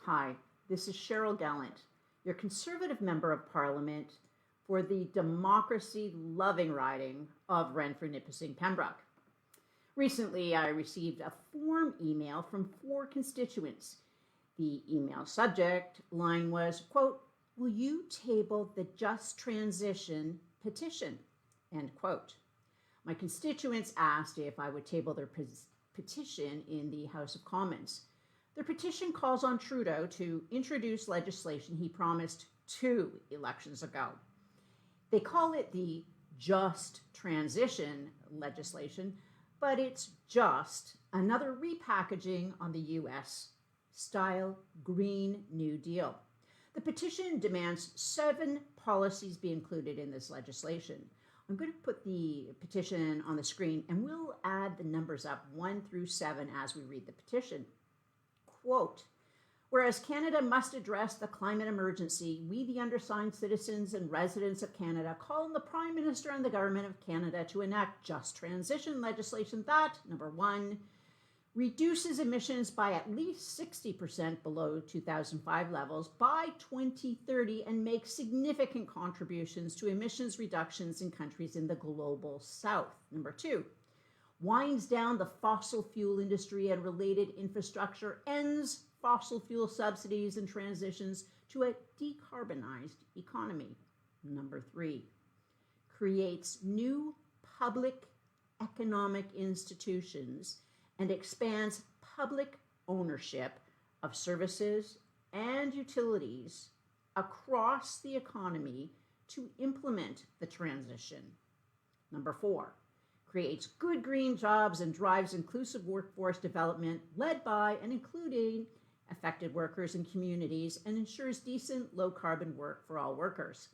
Hi, this is Cheryl Gallant, your Conservative Member of Parliament for the democracy-loving riding of Renfrew-Nipissing-Pembroke. Recently, I received a form email from 4 constituents. The email subject line was, quote, "Will you table the Just Transition petition?" End quote. My constituents asked if I would table their petition in the House of Commons. Their petition calls on Trudeau to introduce legislation he promised 2 elections ago. They call it the Just Transition legislation, but it's just another repackaging on the US-style Green New Deal. The petition demands 7 policies be included in this legislation. I'm going to put the petition on the screen and we'll add the numbers up 1 through 7 as we read the petition. Quote, "Whereas Canada must address the climate emergency, we, the undersigned citizens and residents of Canada, call on the Prime Minister and the Government of Canada to enact just transition legislation that, number 1, reduces emissions by at least 60% below 2005 levels by 2030 and makes significant contributions to emissions reductions in countries in the global south. Number 2, winds down the fossil fuel industry and related infrastructure, ends fossil fuel subsidies and transitions to a decarbonized economy. Number 3, creates new public economic institutions and expands public ownership of services and utilities across the economy to implement the transition. Number 4, creates good green jobs and drives inclusive workforce development led by and including affected workers and communities and ensures decent low-carbon work for all workers.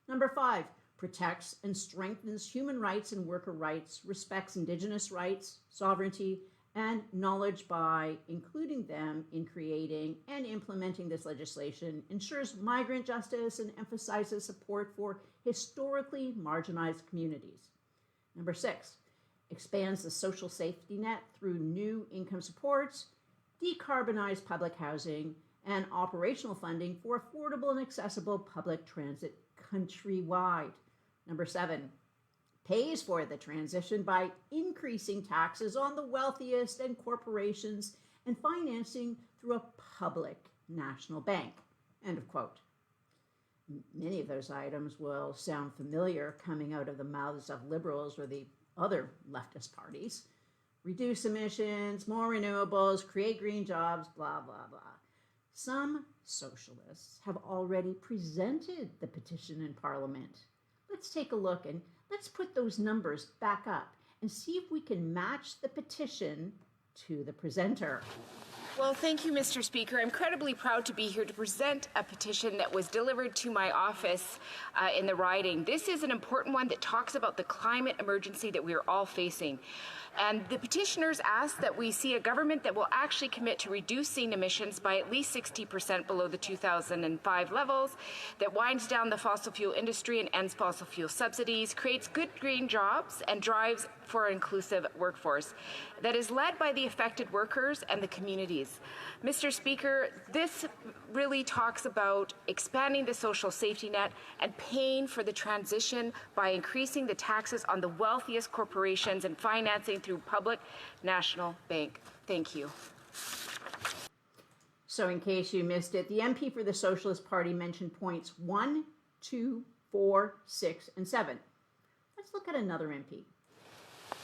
Number 5, protects and strengthens human rights and worker rights, respects Indigenous rights, sovereignty, and knowledge by including them in creating and implementing this legislation, ensures migrant justice, and emphasizes support for historically marginalized communities. Number 6, expands the social safety net through new income supports, decarbonized public housing, and operational funding for affordable and accessible public transit countrywide. Number 7, pays for the transition by increasing taxes on the wealthiest and corporations and financing through a public national bank. End of quote. Many of those items will sound familiar coming out of the mouths of Liberals or the other leftist parties. Reduce emissions, more renewables, create green jobs, blah, blah, blah. Some socialists have already presented the petition in Parliament. Let's take a look and let's put those numbers back up and see if we can match the petition to the presenter. Well, thank you, Mr. Speaker. I'm incredibly proud to be here to present a petition that was delivered to my office in the riding. This is an important one that talks about the climate emergency that we are all facing. And the petitioners ask that we see a government that will actually commit to reducing emissions by at least 60% below the 2005 levels, that winds down the fossil fuel industry and ends fossil fuel subsidies, creates good green jobs, and drives for an inclusive workforce that is led by the affected workers and the communities. Mr. Speaker, this really talks about expanding the social safety net and paying for the transition by increasing the taxes on the wealthiest corporations and financing through public national bank. Thank you. So in case you missed it, the MP for the Socialist Party mentioned points 1, 2, 4, 6, and 7. Let's look at another MP.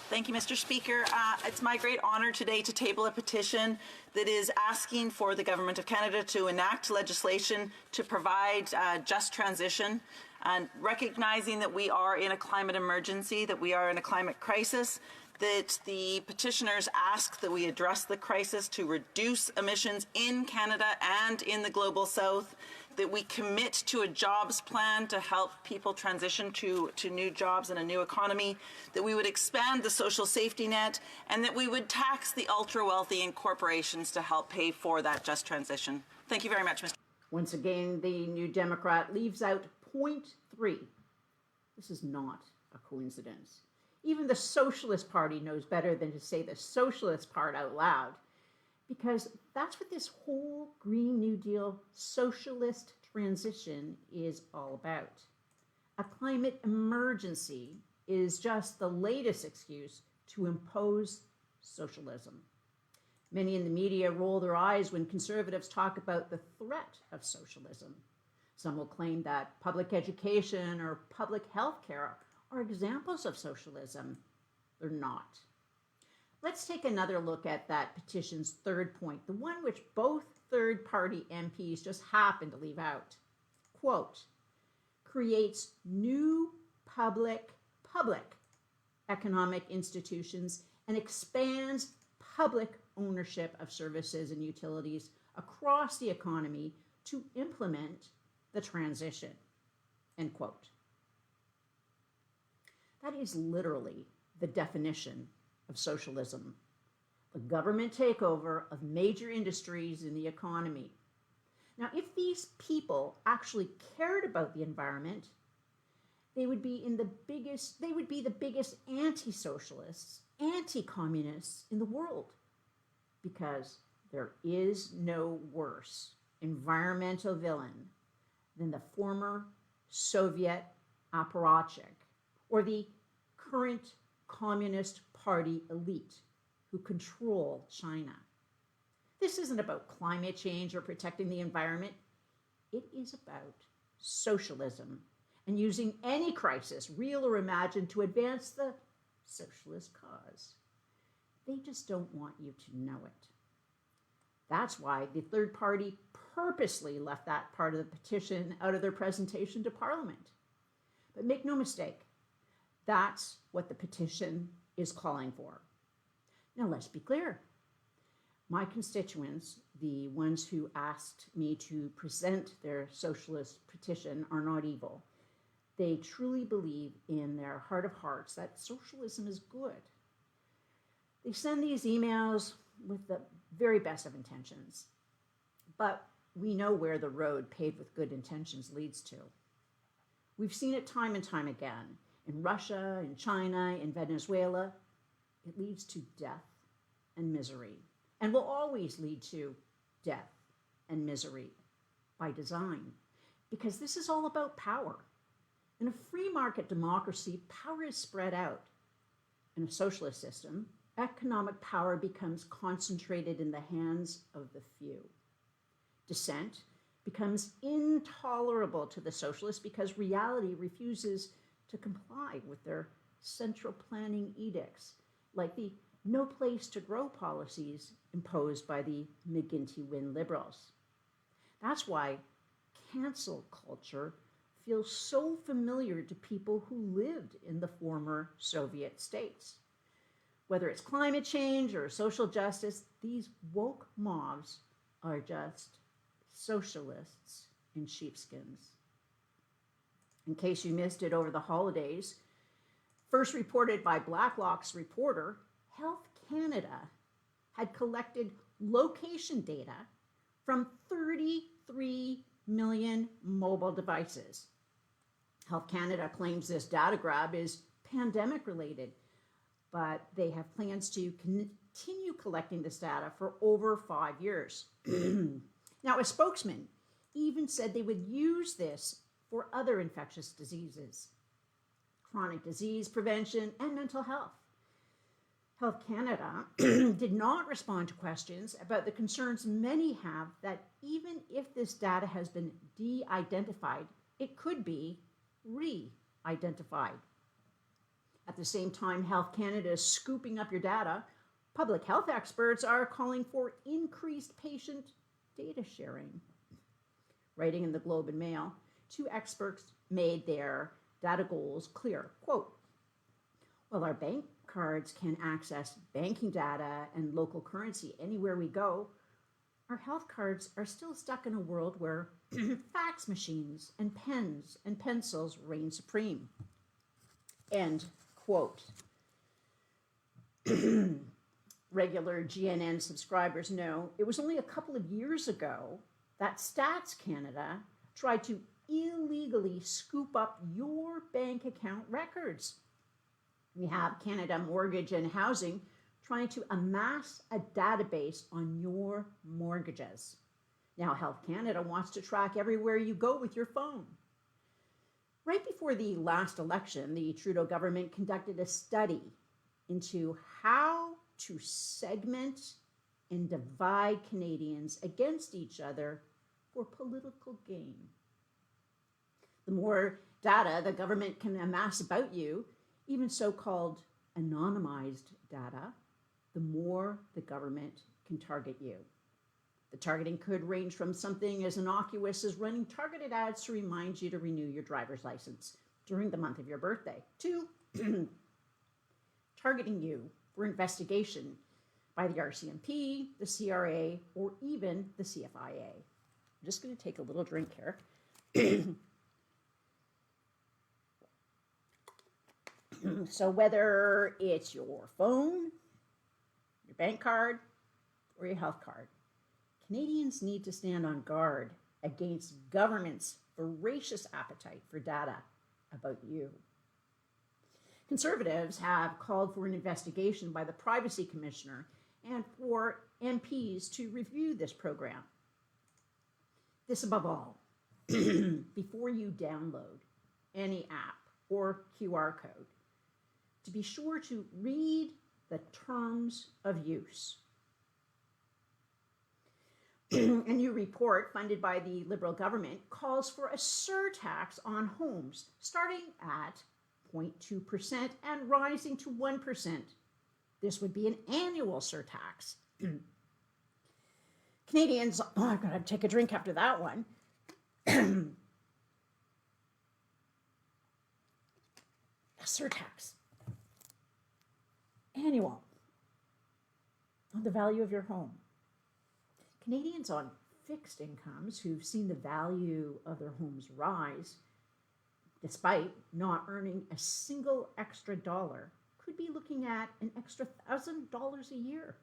Thank you, Mr. Speaker. It's my great honour today to table a petition that is asking for the Government of Canada to enact legislation to provide just transition, and recognizing that we are in a climate emergency, that we are in a climate crisis, that the petitioners ask that we address the crisis to reduce emissions in Canada and in the global south, that we commit to a jobs plan to help people transition to new jobs and a new economy, that we would expand the social safety net, and that we would tax the ultra-wealthy and corporations to help pay for that just transition. Thank you very much, Mr. Once again, the New Democrat leaves out point 3. This is not a coincidence. Even the Socialist Party knows better than to say the Socialist part out loud. because that's what this whole Green New Deal socialist transition is all about. A climate emergency is just the latest excuse to impose socialism. Many in the media roll their eyes when conservatives talk about the threat of socialism. Some will claim that public education or public health care are examples of socialism. They're not. Let's take another look at that petition's third point, the one which both third-party MPs just happened to leave out. Quote, creates new public economic institutions and expands public ownership of services and utilities across the economy to implement the transition, end quote. That is literally the definition of socialism, the government takeover of major industries in the economy. Now, if these people actually cared about the environment, they would be the biggest anti-socialists, anti-communists in the world, because there is no worse environmental villain than the former Soviet apparatchik or the current Communist Party elite who control China. This isn't about climate change or protecting the environment. It is about socialism and using any crisis, real or imagined, to advance the socialist cause. They just don't want you to know it. That's why the third party purposely left that part of the petition out of their presentation to Parliament. But make no mistake, that's what the petition is calling for. Now let's be clear. My constituents, the ones who asked me to present their socialist petition, are not evil. They truly believe in their heart of hearts that socialism is good. They send these emails with the very best of intentions, but we know where the road paved with good intentions leads to. We've seen it time and time again. In Russia, in China, in Venezuela, it leads to death and misery, and will always lead to death and misery by design, because this is all about power. In a free market democracy, power is spread out. In a socialist system, economic power becomes concentrated in the hands of the few. Dissent becomes intolerable to the socialists because reality refuses to comply with their central planning edicts, like the no place to grow policies imposed by the McGuinty-Wynne liberals. That's why cancel culture feels so familiar to people who lived in the former Soviet states. Whether it's climate change or social justice, these woke mobs are just socialists in sheepskins. In case you missed it over the holidays, first reported by Blacklock's reporter, Health Canada had collected location data from 33 million mobile devices. Health Canada claims this data grab is pandemic related, but they have plans to continue collecting this data for over 5 years. Now, a spokesman even said they would use this for other infectious diseases, chronic disease prevention, and mental health. Health Canada did not respond to questions about the concerns many have that even if this data has been de-identified, it could be re-identified. At the same time Health Canada is scooping up your data, public health experts are calling for increased patient data sharing. Writing in the Globe and Mail, 2 experts made their data goals clear. Quote, while our bank cards can access banking data and local currency anywhere we go, our health cards are still stuck in a world where fax machines and pens and pencils reign supreme. End quote. Regular GNN subscribers know it was only a couple of years ago that Stats Canada tried to illegally scoop up your bank account records. We have Canada Mortgage and Housing trying to amass a database on your mortgages. Now, Health Canada wants to track everywhere you go with your phone. Right before the last election, the Trudeau government conducted a study into how to segment and divide Canadians against each other for political gain. The more data the government can amass about you, even so-called anonymized data, the more the government can target you. The targeting could range from something as innocuous as running targeted ads to remind you to renew your driver's license during the month of your birthday, to targeting you for investigation by the RCMP, the CRA, or even the CFIA. I'm just going to take a little drink here. So whether it's your phone, your bank card, or your health card, Canadians need to stand on guard against government's voracious appetite for data about you. Conservatives have called for an investigation by the Privacy Commissioner and for MPs to review this program. This above all, before you download any app or QR code, to be sure to read the terms of use. A new report funded by the Liberal government calls for a surtax on homes starting at 0.2% and rising to 1%. This would be an annual surtax. Canadians, I've got to take a drink after that one. A surtax. Annual on the value of your home. Canadians on fixed incomes who've seen the value of their homes rise, despite not earning a single extra dollar, could be looking at an extra $1,000 a year.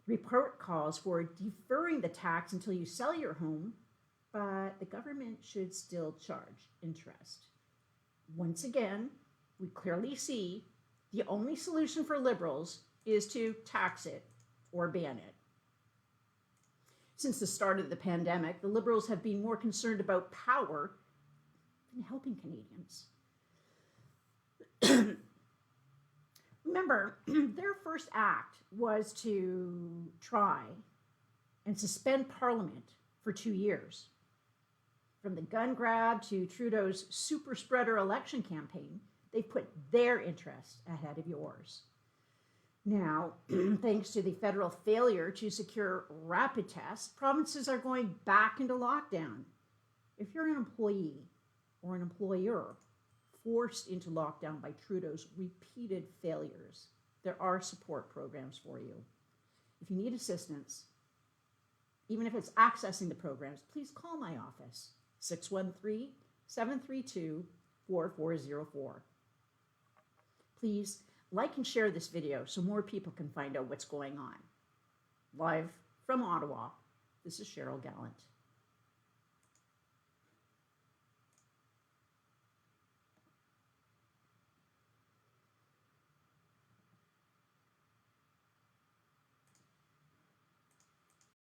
The report calls for deferring the tax until you sell your home, but the government should still charge interest. Once again, we clearly see the only solution for Liberals is to tax it or ban it. Since the start of the pandemic, the Liberals have been more concerned about power than helping Canadians. Remember, their first act was to try and suspend Parliament for 2 years. From the gun grab to Trudeau's super spreader election campaign, they've put their interests ahead of yours. Now, thanks to the federal failure to secure rapid tests, provinces are going back into lockdown. If you're an employee or an employer forced into lockdown by Trudeau's repeated failures, there are support programs for you. If you need assistance, even if it's accessing the programs, please call my office, 613-732-4404. Please like and share this video so more people can find out what's going on. Live from Ottawa, this is Cheryl Gallant.